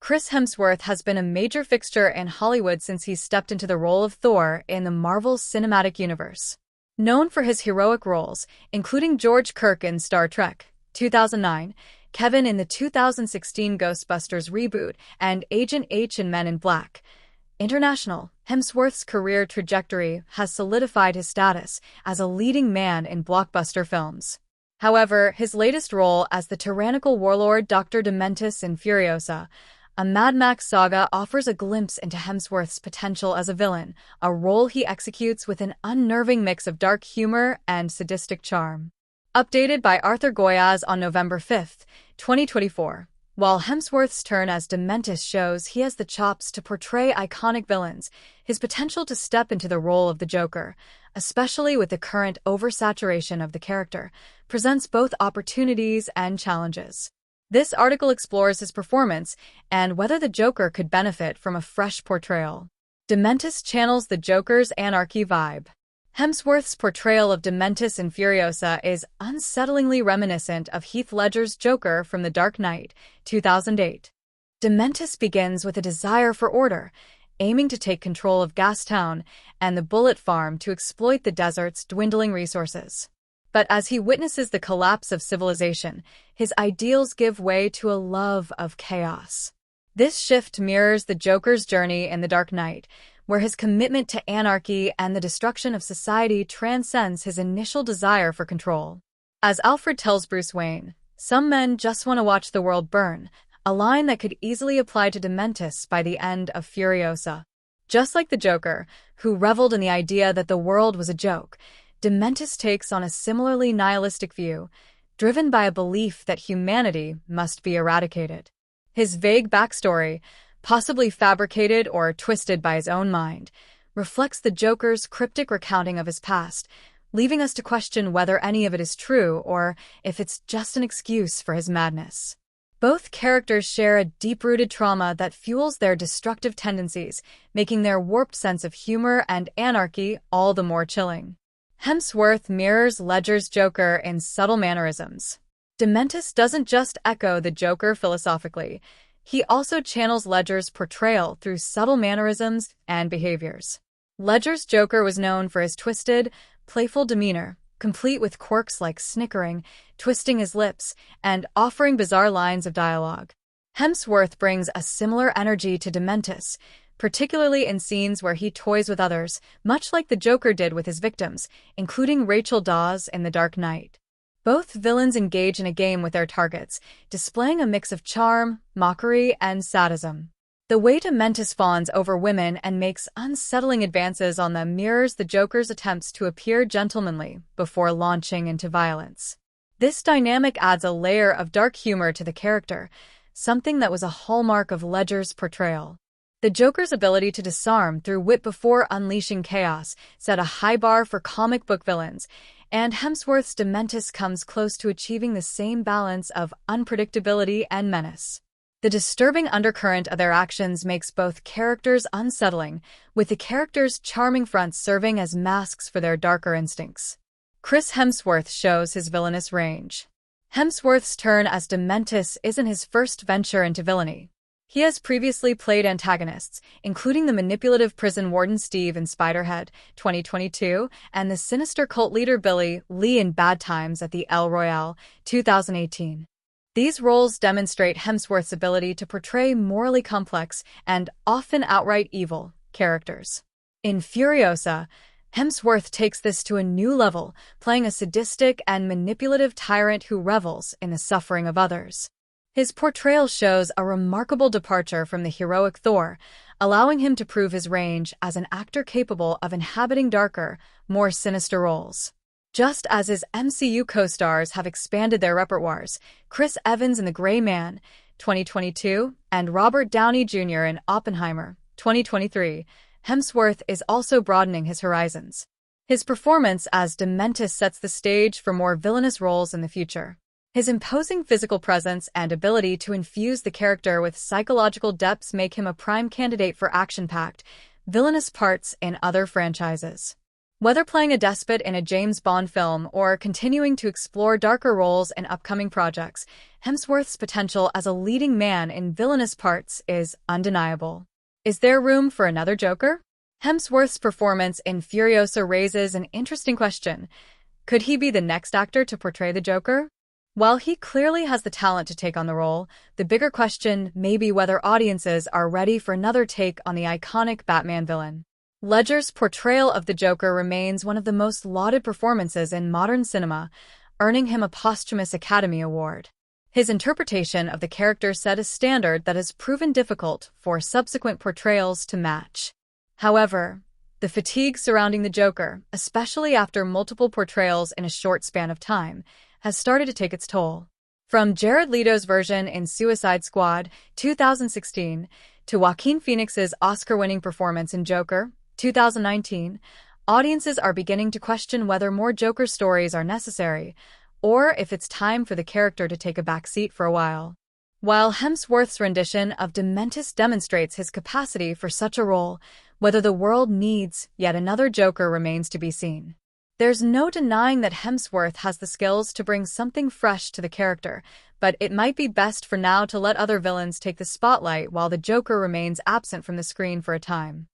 Chris Hemsworth has been a major fixture in Hollywood since he stepped into the role of Thor in the Marvel Cinematic Universe. Known for his heroic roles, including George Kirk in Star Trek 2009, Kevin in the 2016 Ghostbusters reboot, and Agent H in Men in Black International, Hemsworth's career trajectory has solidified his status as a leading man in blockbuster films. However, his latest role as the tyrannical warlord Dr. Dementis in Furiosa, a Mad Max saga, offers a glimpse into Hemsworth's potential as a villain, a role he executes with an unnerving mix of dark humor and sadistic charm. Updated by Arthur Goyaz on November 5, 2024. While Hemsworth's turn as Dementis shows he has the chops to portray iconic villains, his potential to step into the role of the Joker, especially with the current oversaturation of the character, presents both opportunities and challenges. This article explores his performance and whether the Joker could benefit from a fresh portrayal. Dementis channels the Joker's anarchy vibe. Hemsworth's portrayal of Dementis in Furiosa is unsettlingly reminiscent of Heath Ledger's Joker from The Dark Knight, 2008. Dementis begins with a desire for order, aiming to take control of Gastown and the Bullet Farm to exploit the desert's dwindling resources. But as he witnesses the collapse of civilization, his ideals give way to a love of chaos. This shift mirrors the Joker's journey in The Dark Knight, where his commitment to anarchy and the destruction of society transcends his initial desire for control. As Alfred tells Bruce Wayne, "Some men just want to watch the world burn," a line that could easily apply to Dementis by the end of Furiosa. Just like the Joker, who reveled in the idea that the world was a joke, Dementis takes on a similarly nihilistic view, driven by a belief that humanity must be eradicated. His vague backstory, possibly fabricated or twisted by his own mind, reflects the Joker's cryptic recounting of his past, leaving us to question whether any of it is true or if it's just an excuse for his madness. Both characters share a deep-rooted trauma that fuels their destructive tendencies, making their warped sense of humor and anarchy all the more chilling. Hemsworth mirrors Ledger's Joker in subtle mannerisms. Dementis doesn't just echo the Joker philosophically, he also channels Ledger's portrayal through subtle mannerisms and behaviors. Ledger's Joker was known for his twisted, playful demeanor, complete with quirks like snickering, twisting his lips, and offering bizarre lines of dialogue. Hemsworth brings a similar energy to Dementis, particularly in scenes where he toys with others, much like the Joker did with his victims, including Rachel Dawes in The Dark Knight. Both villains engage in a game with their targets, displaying a mix of charm, mockery, and sadism. The way Dementis fawns over women and makes unsettling advances on them mirrors the Joker's attempts to appear gentlemanly before launching into violence. This dynamic adds a layer of dark humor to the character, something that was a hallmark of Ledger's portrayal. The Joker's ability to disarm through wit before unleashing chaos set a high bar for comic book villains, and Hemsworth's Dementis comes close to achieving the same balance of unpredictability and menace. The disturbing undercurrent of their actions makes both characters unsettling, with the characters' charming fronts serving as masks for their darker instincts. Chris Hemsworth shows his villainous range. Hemsworth's turn as Dementis isn't his first venture into villainy. He has previously played antagonists, including the manipulative prison warden Steve in Spiderhead, 2022, and the sinister cult leader Billy Lee in Bad Times at the El Royale, 2018. These roles demonstrate Hemsworth's ability to portray morally complex and often outright evil characters. In Furiosa, Hemsworth takes this to a new level, playing a sadistic and manipulative tyrant who revels in the suffering of others. His portrayal shows a remarkable departure from the heroic Thor, allowing him to prove his range as an actor capable of inhabiting darker, more sinister roles. Just as his MCU co-stars have expanded their repertoires, Chris Evans in The Gray Man, 2022, and Robert Downey Jr. in Oppenheimer, 2023, Hemsworth is also broadening his horizons. His performance as Dementis sets the stage for more villainous roles in the future. His imposing physical presence and ability to infuse the character with psychological depths make him a prime candidate for action-packed, villainous parts in other franchises. Whether playing a despot in a James Bond film or continuing to explore darker roles in upcoming projects, Hemsworth's potential as a leading man in villainous parts is undeniable. Is there room for another Joker? Hemsworth's performance in Furiosa raises an interesting question. Could he be the next actor to portray the Joker? While he clearly has the talent to take on the role, the bigger question may be whether audiences are ready for another take on the iconic Batman villain. Ledger's portrayal of the Joker remains one of the most lauded performances in modern cinema, earning him a posthumous Academy Award. His interpretation of the character set a standard that has proven difficult for subsequent portrayals to match. However, the fatigue surrounding the Joker, especially after multiple portrayals in a short span of time, has started to take its toll. From Jared Leto's version in Suicide Squad, 2016, to Joaquin Phoenix's Oscar-winning performance in Joker, 2019, audiences are beginning to question whether more Joker stories are necessary, or if it's time for the character to take a backseat for a while. While Hemsworth's rendition of Dementis demonstrates his capacity for such a role, whether the world needs yet another Joker remains to be seen. There's no denying that Hemsworth has the skills to bring something fresh to the character, but it might be best for now to let other villains take the spotlight while the Joker remains absent from the screen for a time.